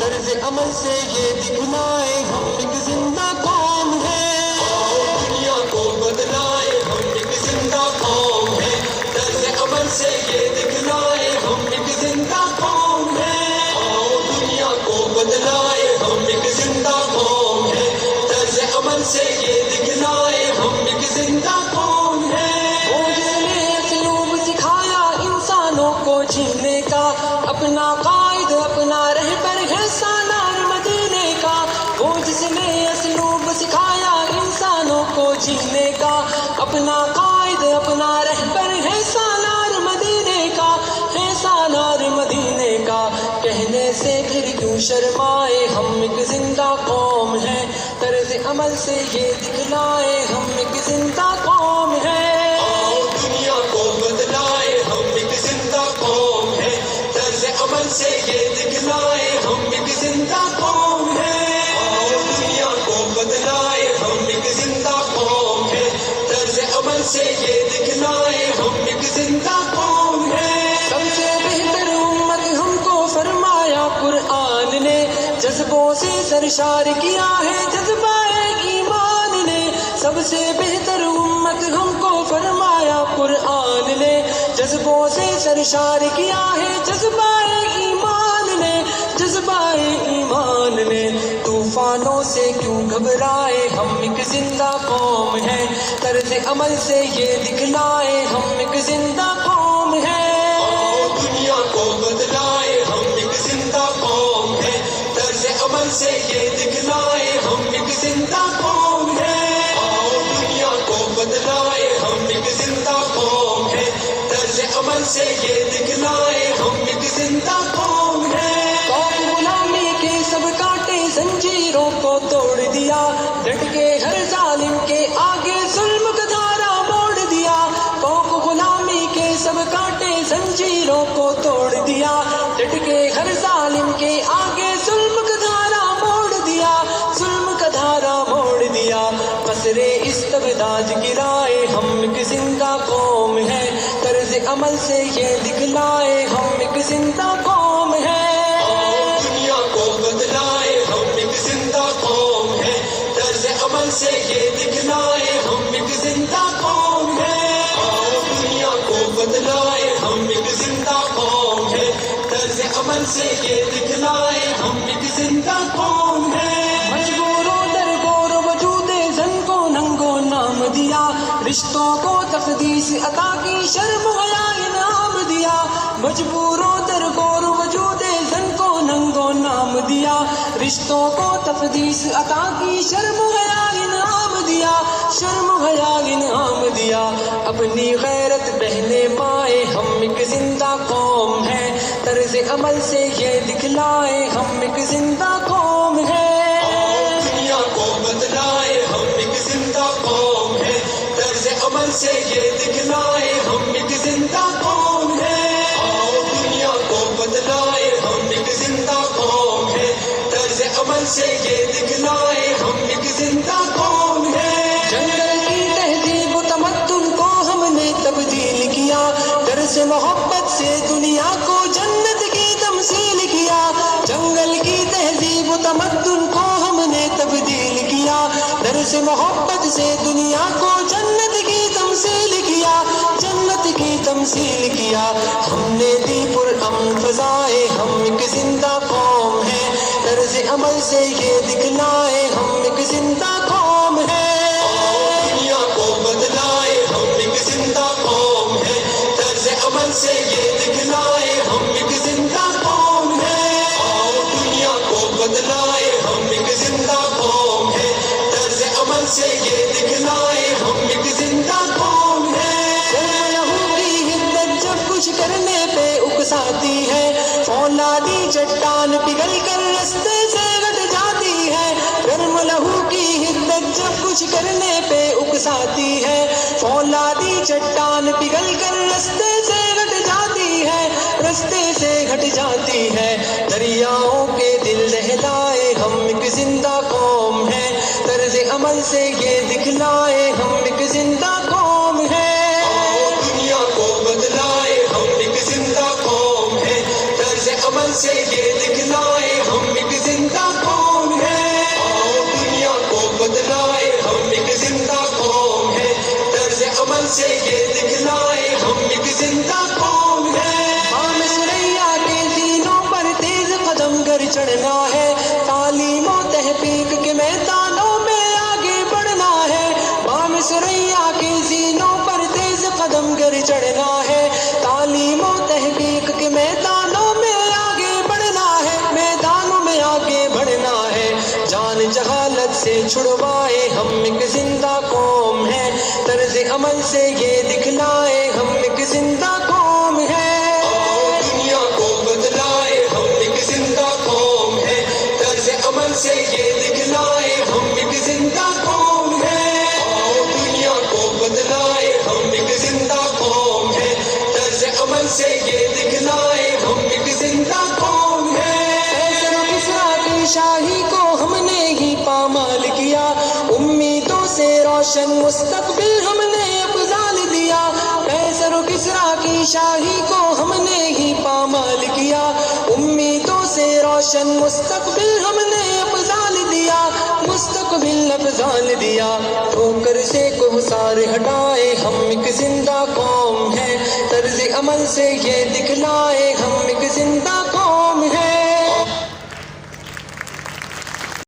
طرز عمل سے یہ دکھلائے ہم ایک زندہ قوم ہے، دنیا کو بدلائے ہم ایک زندہ قوم ہے، طرز عمل سے یہ دکھلائے ہم ایک زندہ قوم ہے، دنیا کو بدلائے ہم ایک زندہ قوم ہے، طرز عمل سے یہ دکھلائے ہم ایک زندہ قوم ہے۔ وہ جس نے اسلوب سکھایا انسانوں کو جینے کا، اپنا قائد اپنا رہبر ہے سالار مدینے کا، وہ جس نے اسلوب سکھایا انسانوں کو جینے کا، اپنا قائد اپنا رہبر ہے سالار مدینے کا، ہے سالار مدینے کا، کہنے سے پھر کیوں شرمائے ہم ایک زندہ قوم ہے، طرز عمل سے یہ دکھلائے ہم ایک زندہ قوم ہے، دنیا کو بدلائے ہم ایک زندہ قوم ہے، طرز عمل سے یہ دکھلائے ہم ایک زندہ قوم ہے، دنیا کو بدلائے ہم ایک زندہ قوم ہے، طرز عمل سے یہ دکھلائے ہم ایک زندہ قوم ہے۔ سب سے بہتر امت ہم کو فرمایا قرآن نے، جذبوں سے سرشار کیا ہے جذبہ ایمان نے، سب سے بہتر امت ہم کو فرمایا قرآن نے، جذبوں سے سرشار کیا ہے جذبہ ایمان نے، جذبہ ایمان نے، طوفانوں سے کیوں گھبرائے ہم ایک زندہ قوم ہے، طرز عمل سے یہ دکھلائے ہم ایک زندہ قوم ہے، دنیا کو بدلائے ہم ایک زندہ قوم ہے، طرز عمل سے یہ دکھلائے ہم ایک زندہ قوم ہے، دنیا کو بدلائے ہم ایک زندہ قوم ہے، طرز عمل سے یہ دکھلائے ہم ایک زندہ قوم ہے۔ قوم غلامی کے سب کانٹے زنجیروں کو توڑ دیا، ڈٹ کے ہر ظالم کے آگے ظلم کا دھارا موڑ دیا، قوم غلامی کے سب کانٹے زنجیروں کو توڑ دیا، ڈٹ کے ہر ظالم کے آگے ظلم کا دھارا موڑ دیا، ظلم کا دھارا موڑ دیا، قصرے استبداد گرائے ہم ایک زندہ قوم ہے، طرز عمل سے یہ دکھلائے ہم ایک زندہ قوم ہے، دنیا کو بدلائے ہم ایک زندہ قوم ہے، طرز عمل سے یہ دکھلائے ہم ایک زندہ قوم ہے، دنیا کو بدلائے ہم ایک زندہ قوم ہے، طرز عمل سے یہ دکھلائے ہم ایک زندہ قوم ہے۔ مجبوروں در گور وجود زن کو ننگو نام دیا، رشتوں کو تقدیس عطا کی شرم حیا انعام دیا، مجبوروں در گور وجود زن کو ننگو نام دیا، رشتوں کو تقدیس عطا کی شرم حیا انعام دیا، شرم حیا انعام دیا، اپنی غیرت بہنے پائے ہم ایک زندہ قوم ہے، طرز عمل سے یہ دکھلائے ہم ایک زندہ قوم ہے، دنیا کو بدلائے ہم ایک زندہ قوم ہے، طرز عمل سے یہ دکھلائے ہم ایک زندہ قوم ہے، دنیا کو بدلائے ہم ایک زندہ قوم ہے، طرز عمل سے یہ دکھلائے ہم ایک زندہ قوم ہے۔ جنگل کی تہذیب و تمدن کو ہم نے تبدیل کیا، درس محبت سے دنیا کو جنت کی تمثیل کیا، جنگل کی تہذیب و تمدن کو ہم نے تبدیل کیا، درس محبت سے دنیا کو جنت کی تمثیل کیا، جنت کی تمثیل کیا، ہم نے دی پرامن فضائے ہم ایک زندہ قوم ہے، طرز عمل سے یہ دکھلائے ہم ایک زندہ قوم ہے، دنیا کو بدلائے ہم ایک زندہ قوم ہے، طرز عمل سے یہ دکھلائے ہم ایک زندہ قوم ہے، دنیا کو بدلائے ہم ایک زندہ قوم ہے، طرز عمل سے یہ دکھلائے ہم ایک زندہ قوم ہے۔ لہو کی حدت جب کچھ کرنے پہ اکساتی ہے، فولادی چٹان پگھل کر رستے سے گٹ جاتی ہے، گرم لہو کی حدت جب کچھ کرنے پہ اکساتی ہے، فولادی چٹان پگھل کر رستے سے گٹ جاتی ہے، رستے سے گھٹ جاتی ہے، دریاؤں کے دل دہلائے ہم ایک زندہ قوم ہے، طرز عمل سے یہ دکھلائے ہم ایک زندہ قوم ہے، دنیا کو بدلائے ہم ایک زندہ قوم ہے، طرز عمل سے یہ دکھلائے ہم ایک چڑھنا ہے، تعلیم و تحقیق کے میدانوں میں آگے بڑھنا ہے، بام ثریا کے زینوں پر تیز قدم کر چڑھنا ہے، تعلیم و تحقیق کے میدانوں میں آگے بڑھنا ہے، میدانوں میں آگے بڑھنا ہے، جان جہالت سے چھڑوائے ہم ایک زندہ قوم ہے، طرز عمل سے یہ دکھلائے ہم ایک زندہ قوم ہے، دنیا کو بدلائے ہم ایک زندہ قوم ہے، طرز عمل سے یہ دکھلائے ہم ایک زندہ قوم ہے، دنیا کو بدلائے ہم ایک زندہ قوم ہے، طرز عمل سے یہ دکھلائے ہم ایک زندہ قوم ہے، کیسر و کسریٰ کی شاہی کو ہم نے ہی پامال کیا، امیدوں سے روشن مستقبل ہم نے افضال دیا، کیسر و کسریٰ کی شاہی کو ہم نے ہی پامال کیا، امیدوں سے روشن مستقبل ہم نے افضال دیا، مستقبل افضال دیا، ٹھوکر سے کوہسار ہٹائے ہم ایک زندہ قوم ہے، طرز عمل سے یہ دکھلائے ہم ایک زندہ